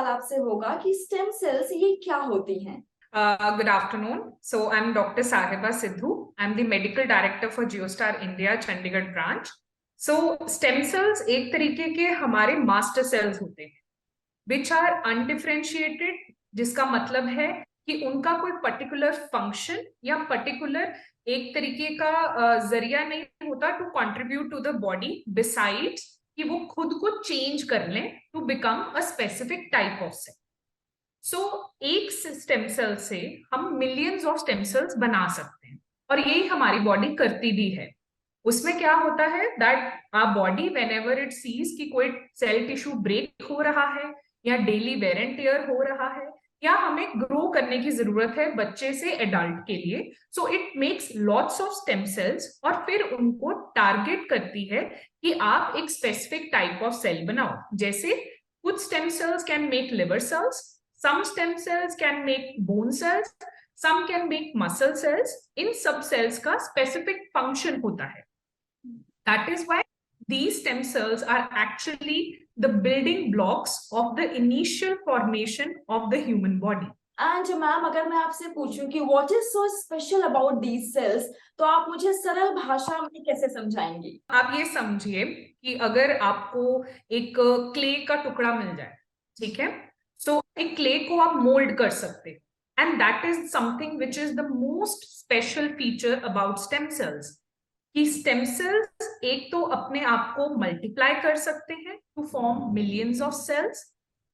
आपसे होगा कि स्टेम सेल्स ये क्या होती हैं? Good afternoon. So I'm Dr. Sahiba Sidhu. I'm the Medical Director for Geostar India, Chandigarh branch. So stem cells एक तरीके के हमारे master cells होते हैं, which are undifferentiated, जिसका मतलब है कि उनका कोई particular function या particular एक तरीके का जरिया नहीं होता to contribute to the body besides कि वो खुद को change कर लें to become a specific type of cell. सो एक स्टेम सेल से हम मिलियंस ऑफ स्टेम सेल्स बना सकते हैं और यही हमारी बॉडी करती भी है। उसमें क्या होता है that our body whenever it sees कि कोई सेल टिश्यू ब्रेक हो रहा है या डेली वेयर एंड टेयर हो रहा है या हमें ग्रो करने की जरूरत है बच्चे से एडल्ट के लिए, so it makes lots of stem cells और फिर उनको टारगेट करती है कि आप एक स्पेसिफिक टाइप ऑफ सेल बनाओ। जैसे कुछ stem cells can make liver cells, some stem cells can make bone cells, some can make muscle cells. इन सब cells का specific function होता है. That is why these stem cells are actually the building blocks of the initial formation of the human body. And ma'am, अगर मैं आपसे पूछूं कि what is so special about these cells, तो आप मुझे सरल भाषा में कैसे समझाएंगी? आप ये समझिए कि अगर आपको एक क्ले का टुकड़ा मिल जाए, ठीक है, सो एक क्ले को आप मोल्ड कर सकते हैं and that is something which is the most special feature about stem cells कि स्टेम सेल्स एक तो अपने आप को मल्टीप्लाई कर सकते हैं to form millions of cells,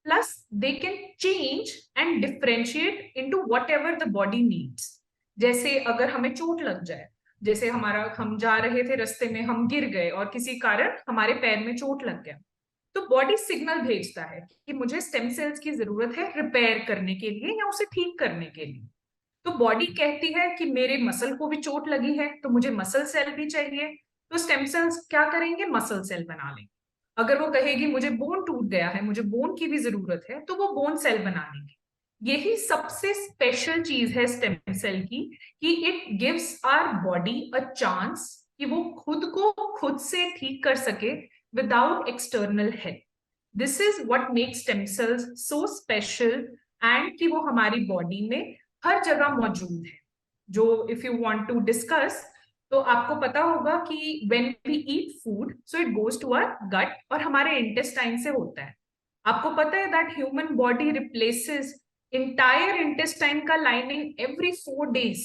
plus they can change and differentiate into whatever the body needs. जैसे अगर हमें चोट लग जाए, जैसे हम जा रहे थे रास्ते में, हम गिर गए और किसी कारण हमारे पैर में चोट लग गया, तो बॉडी सिग्नल भेजता है कि मुझे स्टेम सेल्स की जरूरत है रिपेयर करने के लिए या उसे ठीक करने के लिए। तो बॉडी कहती है कि मेरे मसल को भी चोट लगी है तो मुझे मसल सेल भी चाहिए, तो स्टेम सेल्स क्या करेंगे, मसल सेल बना लेंगे। अगर वो कहेगी मुझे बोन टूट गया है, मुझे बोन की भी जरूरत है, तो वो बोन सेल बना लेंगे। यही सबसे स्पेशल चीज है स्टेम सेल की कि it gives our body a chance कि वो खुद को खुद से ठीक कर सके without external help. This is what makes stem cells so special and कि वो हमारी बॉडी में हर जगह मौजूद है। जो if you want to discuss, तो आपको पता होगा कि when we eat food, so it goes to our gut और हमारे intestine से होता है। आपको पता है that human body replaces entire intestine का lining every 4 days.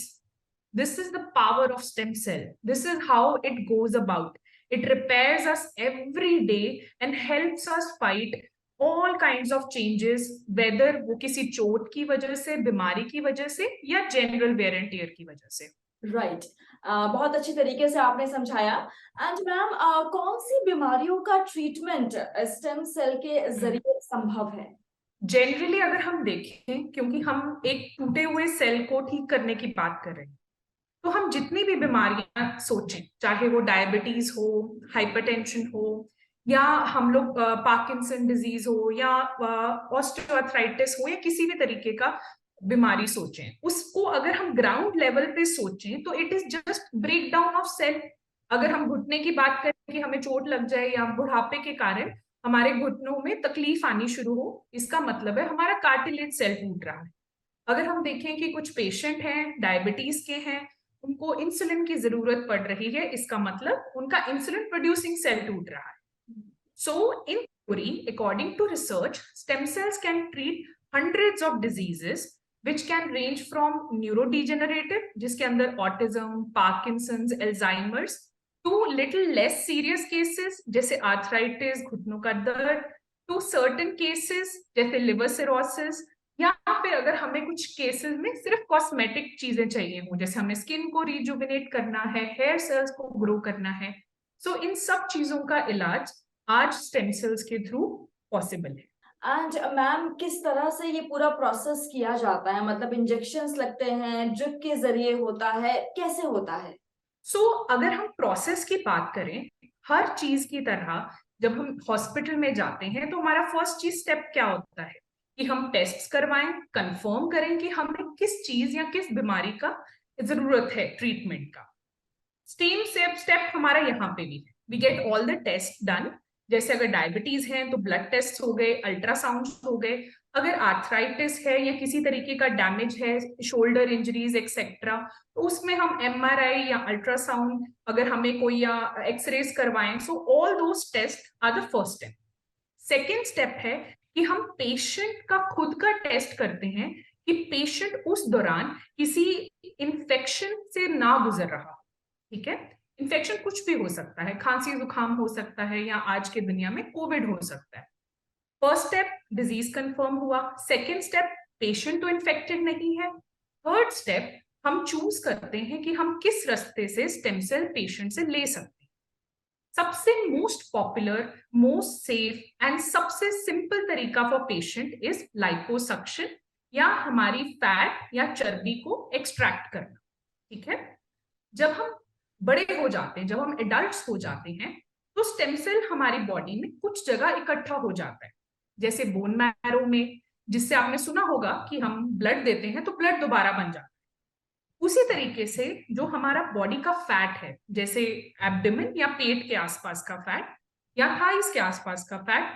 This is the power of stem cell. This is how it goes about. It repairs us every day and helps us fight all kinds of changes, whether वो किसी चोट की वजह से, बीमारी की वजह से या जनरल वेयर एंड टियर की वजह से। राइट, बहुत अच्छी तरीके से आपने समझाया। एंड मैम, कौन सी बीमारियों का ट्रीटमेंट स्टेम सेल के जरिए संभव है? जनरली अगर हम देखें, क्योंकि हम एक टूटे हुए सेल को ठीक करने की बात कर रहे हैं, तो हम जितनी भी बीमारियां सोचें, चाहे वो डायबिटीज हो, हाइपरटेंशन हो, या हम लोग पार्किंसन डिजीज हो या ऑस्टियोआर्थराइटिस हो या किसी भी तरीके का बीमारी सोचें, उसको अगर हम ग्राउंड लेवल पे सोचें तो it is just break down of cell. अगर हम घुटने की बात करें कि हमें चोट लग जाए या बुढ़ापे के कारण हमारे घुटनों में तकलीफ आनी शुरू हो, इसका मतलब है हमारा कार्टिलेज सेल टूट रहा है। अगर हम देखें कि कुछ पेशेंट हैं डायबिटीज के हैं, उनको इंसुलिन की जरूरत पड़ रही है, इसका मतलब उनका इंसुलिन प्रोड्यूसिंग सेल टूट रहा है। So in theory, according to research, stem cells can treat hundreds of diseases which can range from neurodegenerative, जिसके अंदर autism, Parkinson's, Alzheimer's, to little less serious cases जैसे arthritis, घुटनों का दर्द, to certain cases जैसे liver cirrhosis, या फिर अगर हमें कुछ केसेस में सिर्फ कॉस्मेटिक चीजें चाहिए हो, जैसे हमें स्किन को रिजुविनेट करना है, हेयर सेल्स को ग्रो करना है, सो इन सब चीजों का इलाज आज स्टेम सेल्स के थ्रू पॉसिबल है। एंड मैम, किस तरह से ये पूरा प्रोसेस किया जाता है? मतलब इंजेक्शंस लगते हैं, ड्रिप के जरिए होता है, कैसे होता है? सो अगर हम प्रोसेस की बात करें, हर चीज की तरह जब हम हॉस्पिटल में जाते हैं तो हमारा फर्स्ट चीज स्टेप क्या होता है कि हम टेस्ट करवाएं, कंफर्म करें कि हमें किस चीज या किस बीमारी का जरूरत है ट्रीटमेंट का। सेम स्टेप हमारा यहाँ पे भी है। We get all the test done जैसे अगर डायबिटीज है तो ब्लड टेस्ट हो गए, अल्ट्रासाउंड हो गए। अगर आर्थराइटिस है या किसी तरीके का डैमेज है, शोल्डर इंजरीज एक्सेट्रा, तो उसमें हम एमआरआई या अल्ट्रासाउंड, अगर हमें कोई या एक्सरेज करवाएं, so all those test are the first step. Second step है कि हम पेशेंट का खुद का टेस्ट करते हैं कि पेशेंट उस दौरान किसी इन्फेक्शन से ना गुजर रहा। ठीक है, इन्फेक्शन कुछ भी हो सकता है, खांसी जुकाम हो सकता है, या आज के दुनिया में कोविड हो सकता है। फर्स्ट स्टेप डिजीज कंफर्म हुआ। सेकेंड स्टेप पेशेंट तो इन्फेक्टेड नहीं है। थर्ड स्टेप हम चूज करते हैं कि हम किस रास्ते से स्टेम सेल पेशेंट से ले सकते हैं। सबसे most popular, most safe and सबसे सिंपल तरीका फॉर पेशेंट इज लाइपोसक्शन, या हमारी फैट या चर्बी को एक्सट्रैक्ट करना। ठीक है, जब हम बड़े हो जाते हैं, जब हम एडल्ट्स हो जाते हैं, तो स्टेम सेल हमारी बॉडी में कुछ जगह इकट्ठा हो जाता है, जैसे बोन मैरो में, जिससे आपने सुना होगा कि हम ब्लड देते हैं तो ब्लड दोबारा बन जाता है। उसी तरीके से जो हमारा बॉडी का फैट है, जैसे एब्डोमेन या पेट के आसपास का फैट या थाइस के आसपास का फैट,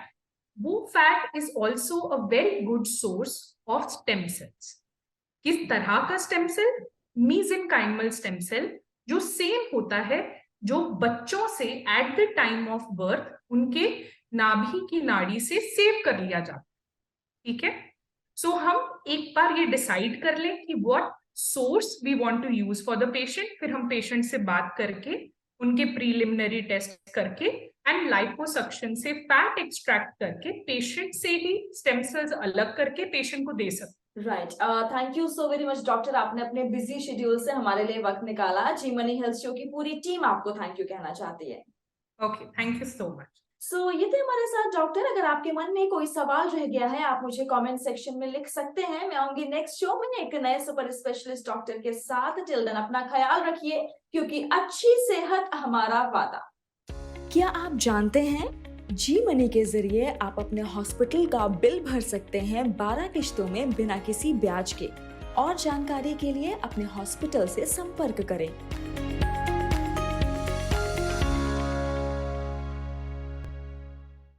वो fat is also a very good source of stem cells. किस तरह का स्टेम सेल? मीसेनकाइमल स्टेम सेल, जो सेम होता है जो बच्चों से at the time of birth उनके नाभि की नाड़ी से सेव कर लिया जाता है। ठीक है, सो हम एक बार ये डिसाइड कर लें कि what source we want to use for the patient, फिर हम पेशेंट से बात करके उनके प्रीलिमिनरी टेस्ट करके एंड लाइपोसक्शन से फैट एक्सट्रैक्ट करके पेशेंट से ही स्टेम सेल्स अलग करके पेशेंट को दे सकते। Right, thank you so very much doctor, आपने अपने बिजी शेड्यूल से हमारे लिए वक्त निकाला। जी मनी हेल्थ शो की पूरी टीम आपको थैंक यू कहना चाहती है। Okay, thank you so much. So ये थे हमारे साथ डॉक्टर। अगर आपके मन में कोई सवाल रह गया है, आप मुझे कमेंट सेक्शन में लिख सकते हैं। मैं आऊंगी नेक्स्ट शो में एक नए सुपर स्पेशलिस्ट डॉक्टर के साथ। टिल देन अपना ख्याल रखिए, क्योंकि अच्छी सेहत हमारा वादा। क्या आप जानते हैं, जी मनी के जरिए आप अपने हॉस्पिटल का बिल भर सकते हैं 12 किश्तों में बिना किसी ब्याज के। और जानकारी के लिए अपने हॉस्पिटल से संपर्क करें।